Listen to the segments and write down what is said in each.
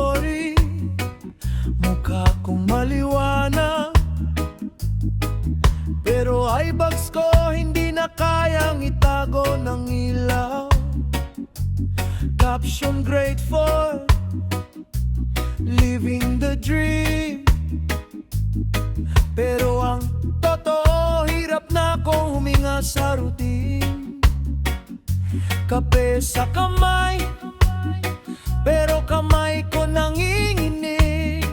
story. Mukha kong maliwanag, pero eyebags ko hindi na kayang itago ng ilaw. Caption grateful, living the dream. Pero ang totoo, hirap na akong huminga sa routine. Kape sa kamay, pero kamay ko nanginginig.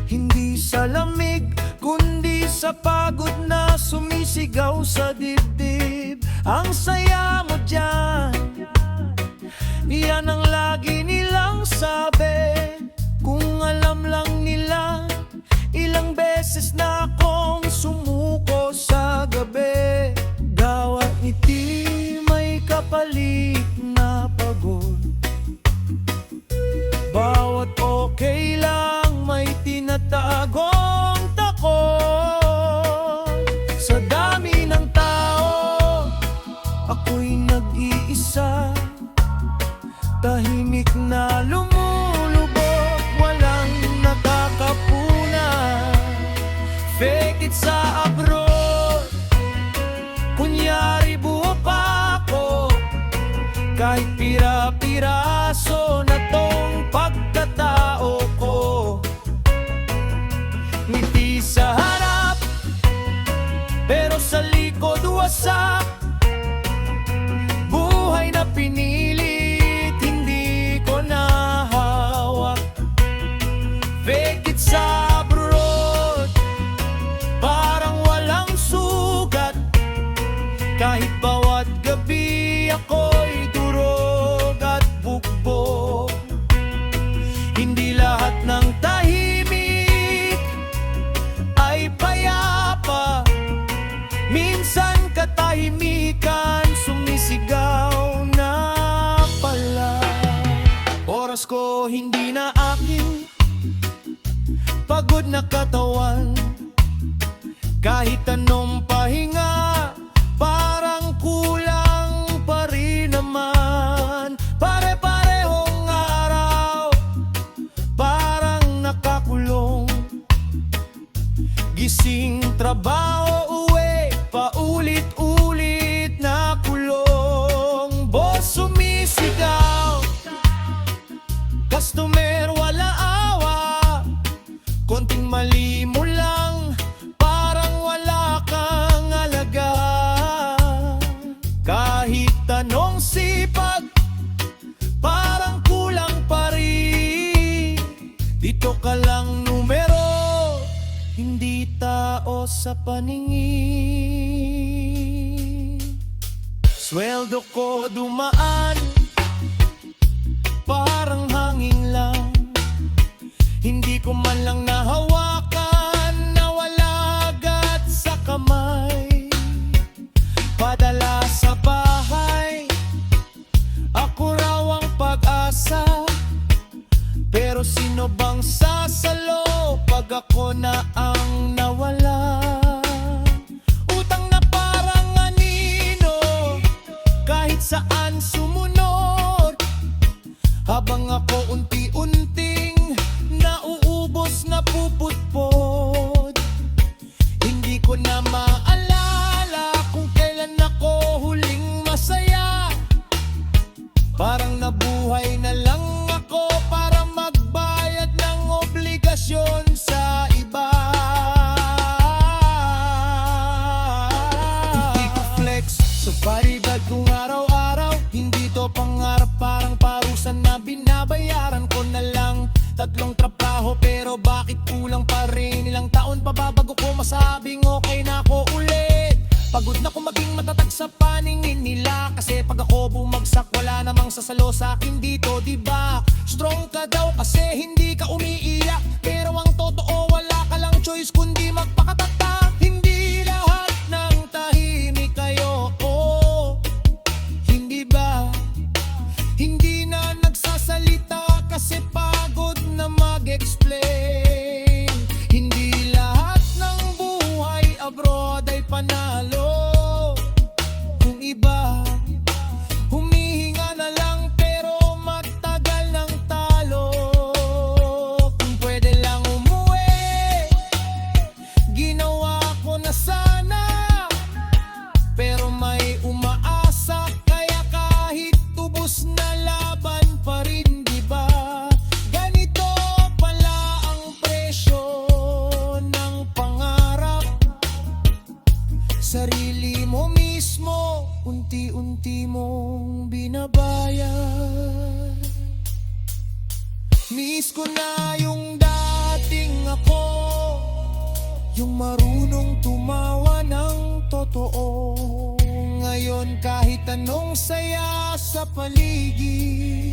Hindi sa lamig, kundi sa pagod na sumisigaw sa dibdib. Ang saya mo dyan, yan ang lagi nilang sabi. Kung alam lang nila, ilang beses na akong sumuko sa gabi. Bawat ngiti may kapalit na pagod. Bawat okay lang may tinatagong takot. Sa dami ng tao, ako'y nag-iisa. Tahimik na lumulubog, walang nakakapunan. Fake it sa abroad, kunyari buo pa ako. Kahit pira-piraso na tong pagkatao ko. Ngiti sa harap, pero sa likod wasak. Buhay na pinilit, hindi ko na hawak. Fake it sa abroad, parang walang sugat. Kahit bawat gabi ako'y durog at bukbog. Hindi lahat ng tahimik ay payapa. Minsan katahimikan sumisigaw na pala. Oras ko hindi na akin, pagod na katawan. Kahit anong pahinga, parang kulang pa rin naman. Pare-parehong araw, parang nakakulong. Gising, trabaho, uwi, paulit-ulit na kulong. Boss sumisigaw, customer wala awa. Konting mali mo lang, parang wala kang alaga. Kahit anong sipag, parang kulang pa rin. Dito ka lang numero, hindi tao sa paningin. Sweldo ko dumaan, parang hangin lang. Hindi ko man lang nahawakan, nawala agad sa kamay. Padala sa bahay, ako raw ang pag-asa. Pero sino bang sasalo pag ako na ang nawala? Utang na parang anino, kahit saan sumunod. Habang ako unti-unting nauubos na puputpod. Hindi ko na maalala kung kailan ako huling masaya. Parang nabuhay na lang ako para magbayad ng obligasyon sa iba. Hindi ko flex sa body bag kung araw-araw. Hindi to pangarap, parang parusan na binabayaran ko na lang. 3 trabaho pero bakit kulang pa rin? Ilang taon pa ba bago ko masabing okay na ako ulit? Pagod na kong maging matatag sa paningin nila. Kasi pag ako bumagsak, wala namang sasalo sa akin dito, diba? Strong ka daw kasi hindi ka umiiyak. Pero ang totoo, wala ka lang choice kundi magpakatatak. Hindi lahat ng tahimik kayo, oh. Hindi ba? Hindi na nagsasalita kasi pagod na mag-explain. Hindi lahat ng buhay abroad ay panalo. Kung iba, humihinga na lang pero matagal ng talo. Namimiss ko na yung dating ako, yung marunong tumawa ng totoo. Ngayon kahit anong saya sa paligid,